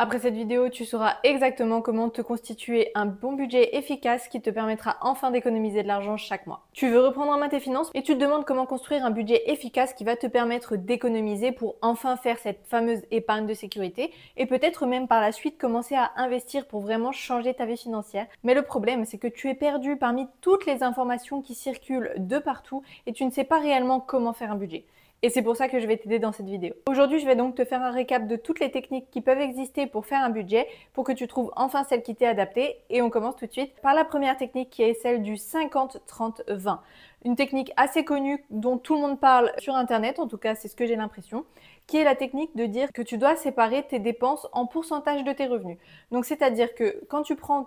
Après cette vidéo, tu sauras exactement comment te constituer un bon budget efficace qui te permettra enfin d'économiser de l'argent chaque mois. Tu veux reprendre en main tes finances et tu te demandes comment construire un budget efficace qui va te permettre d'économiser pour enfin faire cette fameuse épargne de sécurité et peut-être même par la suite commencer à investir pour vraiment changer ta vie financière. Mais le problème, c'est que tu es perdu parmi toutes les informations qui circulent de partout et tu ne sais pas réellement comment faire un budget. Et c'est pour ça que je vais t'aider dans cette vidéo. Aujourd'hui, je vais donc te faire un récap de toutes les techniques qui peuvent exister pour faire un budget, pour que tu trouves enfin celle qui t'est adaptée. Et on commence tout de suite par la première technique qui est celle du 50-30-20. Une technique assez connue dont tout le monde parle sur Internet, en tout cas c'est ce que j'ai l'impression, qui est la technique de dire que tu dois séparer tes dépenses en pourcentage de tes revenus. Donc c'est-à-dire que quand tu prends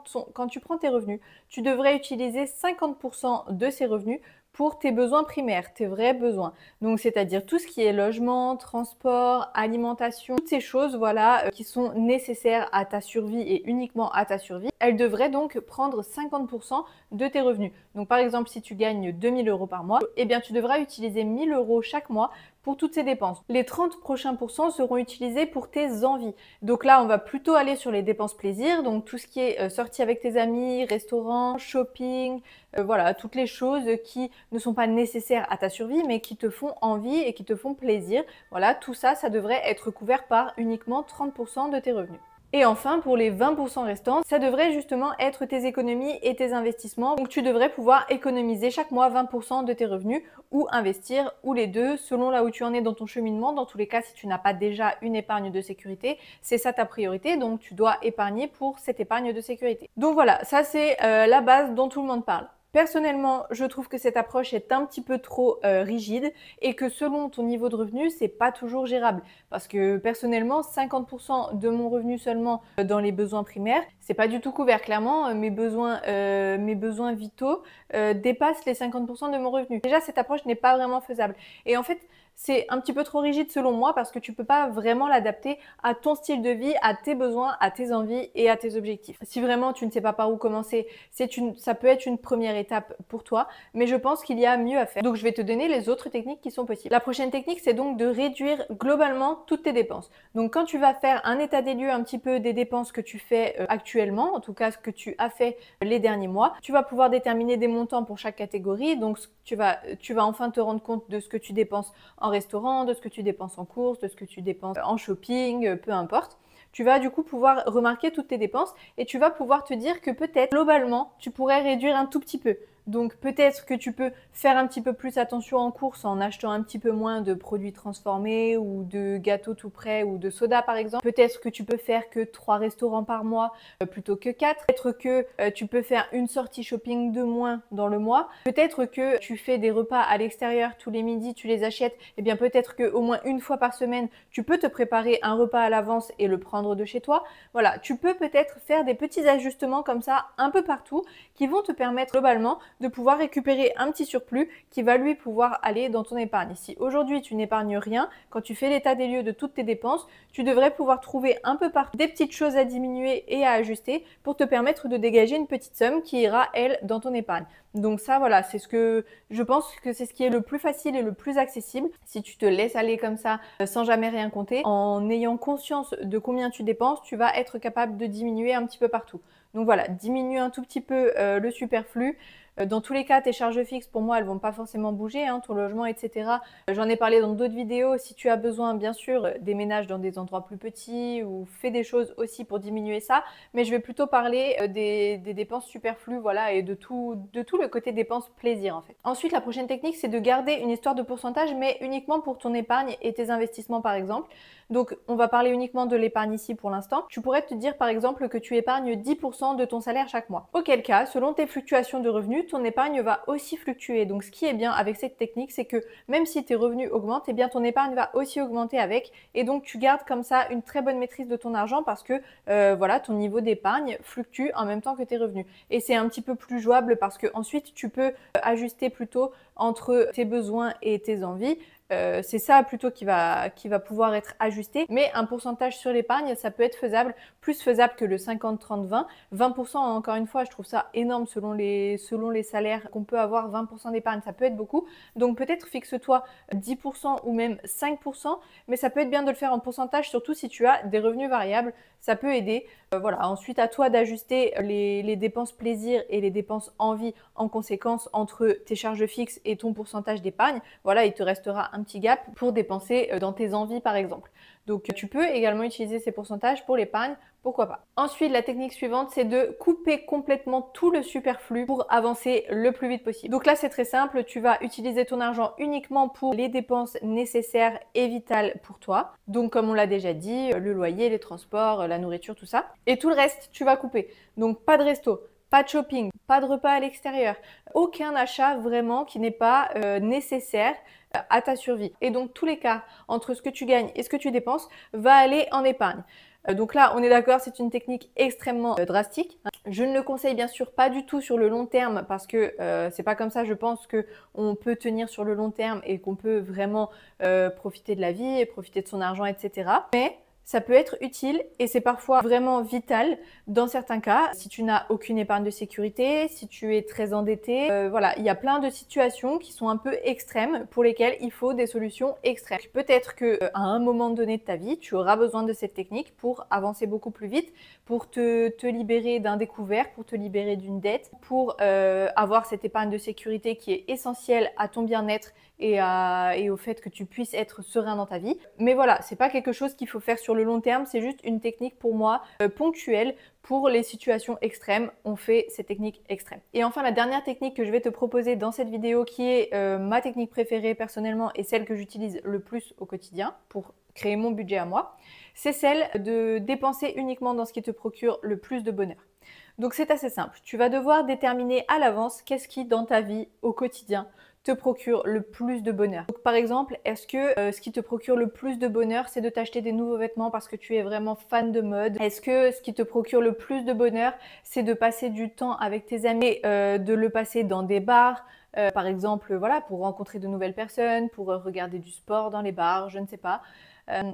tes revenus, tu devrais utiliser 50% de ces revenus pour tes besoins primaires, tes vrais besoins. Donc, c'est-à-dire tout ce qui est logement, transport, alimentation, toutes ces choses, voilà, qui sont nécessaires à ta survie et uniquement à ta survie, elles devraient donc prendre 50% de tes revenus. Donc, par exemple, si tu gagnes 2000 € par mois, eh bien, tu devras utiliser 1000 € chaque mois pour toutes ces dépenses. Les 30 prochains pourcents seront utilisés pour tes envies. Donc là, on va plutôt aller sur les dépenses plaisir, donc tout ce qui est sortie avec tes amis, restaurant, shopping, voilà, toutes les choses qui ne sont pas nécessaires à ta survie, mais qui te font envie et qui te font plaisir. Voilà, tout ça, ça devrait être couvert par uniquement 30% de tes revenus. Et enfin, pour les 20% restants, ça devrait justement être tes économies et tes investissements. Donc tu devrais pouvoir économiser chaque mois 20% de tes revenus ou investir ou les deux selon là où tu en es dans ton cheminement. Dans tous les cas, si tu n'as pas déjà une épargne de sécurité, c'est ça ta priorité. Donc tu dois épargner pour cette épargne de sécurité. Donc voilà, ça c'est la base dont tout le monde parle. Personnellement, je trouve que cette approche est un petit peu trop rigide et que selon ton niveau de revenu, c'est pas toujours gérable. Parce que personnellement, 50% de mon revenu seulement dans les besoins primaires, c'est pas du tout couvert. Clairement, mes besoins vitaux dépassent les 50% de mon revenu. Déjà, cette approche n'est pas vraiment faisable. Et en fait, c'est un petit peu trop rigide selon moi parce que tu peux pas vraiment l'adapter à ton style de vie, à tes besoins, à tes envies et à tes objectifs. Si vraiment tu ne sais pas par où commencer, ça peut être une première étape pour toi, mais je pense qu'il y a mieux à faire. Donc je vais te donner les autres techniques qui sont possibles. La prochaine technique, c'est donc de réduire globalement toutes tes dépenses. Donc quand tu vas faire un état des lieux un petit peu des dépenses que tu fais actuellement, en tout cas ce que tu as fait les derniers mois, tu vas pouvoir déterminer des montants pour chaque catégorie. Donc tu vas enfin te rendre compte de ce que tu dépenses en restaurant, de ce que tu dépenses en courses, de ce que tu dépenses en shopping, peu importe. Tu vas du coup pouvoir remarquer toutes tes dépenses et tu vas pouvoir te dire que peut-être globalement tu pourrais réduire un tout petit peu. Donc peut-être que tu peux faire un petit peu plus attention en course en achetant un petit peu moins de produits transformés ou de gâteaux tout prêts ou de soda par exemple. Peut-être que tu peux faire que 3 restaurants par mois plutôt que 4. Peut-être que tu peux faire une sortie shopping de moins dans le mois. Peut-être que tu fais des repas à l'extérieur tous les midis, tu les achètes. Et bien peut-être qu'au moins une fois par semaine, tu peux te préparer un repas à l'avance et le prendre de chez toi. Voilà, tu peux peut-être faire des petits ajustements comme ça un peu partout qui vont te permettre globalement de pouvoir récupérer un petit surplus qui va lui pouvoir aller dans ton épargne. Si aujourd'hui tu n'épargnes rien, quand tu fais l'état des lieux de toutes tes dépenses, tu devrais pouvoir trouver un peu partout des petites choses à diminuer et à ajuster pour te permettre de dégager une petite somme qui ira, elle, dans ton épargne. Donc ça, voilà, c'est ce que je pense que c'est ce qui est le plus facile et le plus accessible. Si tu te laisses aller comme ça, sans jamais rien compter, en ayant conscience de combien tu dépenses, tu vas être capable de diminuer un petit peu partout. Donc voilà, diminue un tout petit peu le superflu. Dans tous les cas, tes charges fixes, pour moi, elles vont pas forcément bouger, hein, ton logement, etc. J'en ai parlé dans d'autres vidéos. Si tu as besoin, bien sûr, déménage dans des endroits plus petits ou fais des choses aussi pour diminuer ça. Mais je vais plutôt parler des dépenses superflues, voilà, et de tout le côté dépenses plaisir, en fait. Ensuite, la prochaine technique, c'est de garder une histoire de pourcentage, mais uniquement pour ton épargne et tes investissements, par exemple. Donc, on va parler uniquement de l'épargne ici pour l'instant. Tu pourrais te dire, par exemple, que tu épargnes 10% de ton salaire chaque mois. Auquel cas, selon tes fluctuations de revenus, ton épargne va aussi fluctuer. Donc ce qui est bien avec cette technique, c'est que même si tes revenus augmentent, eh bien ton épargne va aussi augmenter avec. Et donc tu gardes comme ça une très bonne maîtrise de ton argent parce que voilà, ton niveau d'épargne fluctue en même temps que tes revenus. Et c'est un petit peu plus jouable parce que ensuite tu peux ajuster plutôt entre tes besoins et tes envies. C'est ça plutôt qui va pouvoir être ajusté. Mais un pourcentage sur l'épargne, ça peut être faisable, plus faisable que le 50-30-20. 20%, encore une fois, je trouve ça énorme selon les salaires qu'on peut avoir. 20% d'épargne, ça peut être beaucoup. Donc peut-être fixe-toi 10% ou même 5%, mais ça peut être bien de le faire en pourcentage, surtout si tu as des revenus variables. ça peut aider. Voilà. Ensuite, à toi d'ajuster les dépenses plaisir et les dépenses envie en conséquence entre tes charges fixes et ton pourcentage d'épargne. Voilà, il te restera un petit gap pour dépenser dans tes envies par exemple. Donc tu peux également utiliser ces pourcentages pour l'épargne, pourquoi pas. Ensuite, la technique suivante, c'est de couper complètement tout le superflu pour avancer le plus vite possible. Donc là, c'est très simple, tu vas utiliser ton argent uniquement pour les dépenses nécessaires et vitales pour toi. Donc comme on l'a déjà dit, le loyer, les transports, la nourriture, tout ça. Et tout le reste, tu vas couper. Donc pas de resto, pas de shopping, pas de repas à l'extérieur, aucun achat vraiment qui n'est pas nécessaire à ta survie. Et donc tous les cas entre ce que tu gagnes et ce que tu dépenses va aller en épargne. Donc là, on est d'accord, c'est une technique extrêmement drastique. Je ne le conseille bien sûr pas du tout sur le long terme parce que c'est pas comme ça, je pense qu'on peut tenir sur le long terme et qu'on peut vraiment profiter de la vie et profiter de son argent, etc. Mais ça peut être utile et c'est parfois vraiment vital dans certains cas. Si tu n'as aucune épargne de sécurité, si tu es très endetté, voilà, il y a plein de situations qui sont un peu extrêmes pour lesquelles il faut des solutions extrêmes. Peut-être qu'à un moment donné de ta vie, tu auras besoin de cette technique pour avancer beaucoup plus vite, pour te libérer d'un découvert, pour te libérer d'une dette, pour avoir cette épargne de sécurité qui est essentielle à ton bien-être et au fait que tu puisses être serein dans ta vie. Mais voilà, c'est pas quelque chose qu'il faut faire sur le long terme, c'est juste une technique pour moi ponctuelle. Pour les situations extrêmes, on fait ces techniques extrêmes. Et enfin, la dernière technique que je vais te proposer dans cette vidéo, qui est ma technique préférée personnellement et celle que j'utilise le plus au quotidien pour créer mon budget à moi, c'est celle de dépenser uniquement dans ce qui te procure le plus de bonheur. Donc c'est assez simple, tu vas devoir déterminer à l'avance qu'est-ce qui dans ta vie au quotidien te procure le plus de bonheur. Donc, par exemple, est-ce que ce qui te procure le plus de bonheur, c'est de t'acheter des nouveaux vêtements parce que tu es vraiment fan de mode? Est-ce que ce qui te procure le plus de bonheur, c'est de passer du temps avec tes amis, de le passer dans des bars, par exemple, voilà, pour rencontrer de nouvelles personnes, pour regarder du sport dans les bars, je ne sais pas.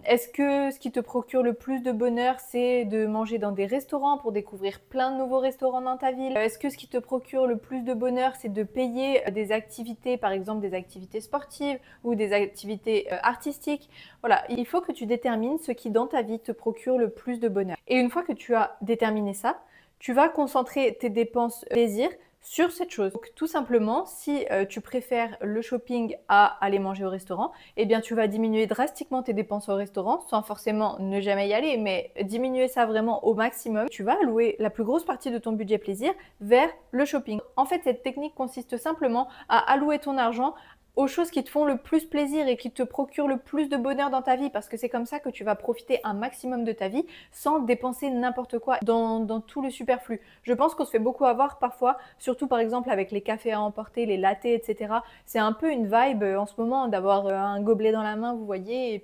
Est-ce que ce qui te procure le plus de bonheur, c'est de manger dans des restaurants pour découvrir plein de nouveaux restaurants dans ta ville? Est-ce que ce qui te procure le plus de bonheur, c'est de payer des activités, par exemple des activités sportives ou des activités artistiques? Voilà, il faut que tu détermines ce qui dans ta vie te procure le plus de bonheur. Et une fois que tu as déterminé ça, tu vas concentrer tes dépenses plaisir sur cette chose. Donc, tout simplement, si tu préfères le shopping à aller manger au restaurant, eh bien tu vas diminuer drastiquement tes dépenses au restaurant sans forcément ne jamais y aller, mais diminuer ça vraiment au maximum. Tu vas allouer la plus grosse partie de ton budget plaisir vers le shopping. En fait, cette technique consiste simplement à allouer ton argent aux choses qui te font le plus plaisir et qui te procurent le plus de bonheur dans ta vie, parce que c'est comme ça que tu vas profiter un maximum de ta vie sans dépenser n'importe quoi dans tout le superflu. Je pense qu'on se fait beaucoup avoir parfois, surtout par exemple avec les cafés à emporter, les lattés, etc. C'est un peu une vibe en ce moment d'avoir un gobelet dans la main, vous voyez,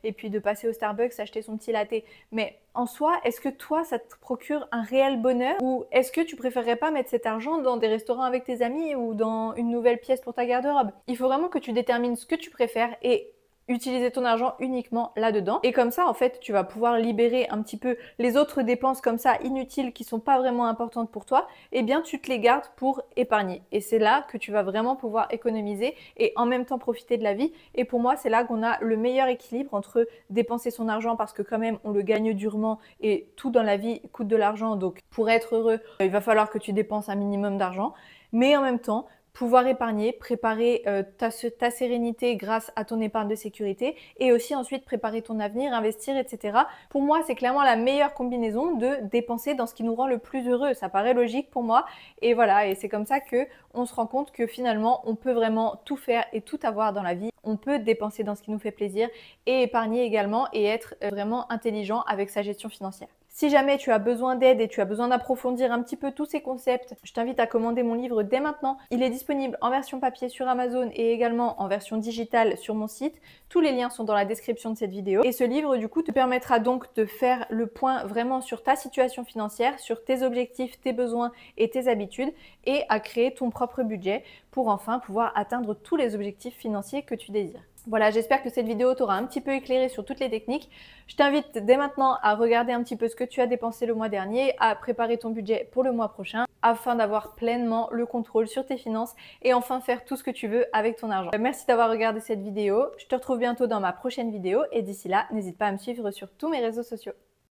et puis de passer au Starbucks acheter son petit latte. Mais en soi, est-ce que toi, ça te procure un réel bonheur, ou est-ce que tu préférerais pas mettre cet argent dans des restaurants avec tes amis ou dans une nouvelle pièce pour ta garde-robe? Il faut vraiment que tu détermines ce que tu préfères et utiliser ton argent uniquement là-dedans. Et comme ça, en fait, tu vas pouvoir libérer un petit peu les autres dépenses comme ça inutiles qui sont pas vraiment importantes pour toi. Eh bien, tu te les gardes pour épargner. Et c'est là que tu vas vraiment pouvoir économiser et en même temps profiter de la vie. Et pour moi, c'est là qu'on a le meilleur équilibre entre dépenser son argent parce que quand même, on le gagne durement et tout dans la vie coûte de l'argent. Donc, pour être heureux, il va falloir que tu dépenses un minimum d'argent. Mais en même temps, pouvoir épargner, préparer ta sérénité grâce à ton épargne de sécurité et aussi ensuite préparer ton avenir, investir, etc. Pour moi, c'est clairement la meilleure combinaison de dépenser dans ce qui nous rend le plus heureux. Ça paraît logique pour moi et voilà, et c'est comme ça que on se rend compte que finalement, on peut vraiment tout faire et tout avoir dans la vie. On peut dépenser dans ce qui nous fait plaisir et épargner également et être vraiment intelligent avec sa gestion financière. Si jamais tu as besoin d'aide et tu as besoin d'approfondir un petit peu tous ces concepts, je t'invite à commander mon livre dès maintenant. Il est disponible en version papier sur Amazon et également en version digitale sur mon site. Tous les liens sont dans la description de cette vidéo. Et ce livre, du coup, te permettra donc de faire le point vraiment sur ta situation financière, sur tes objectifs, tes besoins et tes habitudes et à créer ton propre budget pour enfin pouvoir atteindre tous les objectifs financiers que tu désires. Voilà, j'espère que cette vidéo t'aura un petit peu éclairé sur toutes les techniques. Je t'invite dès maintenant à regarder un petit peu ce que tu as dépensé le mois dernier, à préparer ton budget pour le mois prochain afin d'avoir pleinement le contrôle sur tes finances et enfin faire tout ce que tu veux avec ton argent. Merci d'avoir regardé cette vidéo. Je te retrouve bientôt dans ma prochaine vidéo et d'ici là, n'hésite pas à me suivre sur tous mes réseaux sociaux.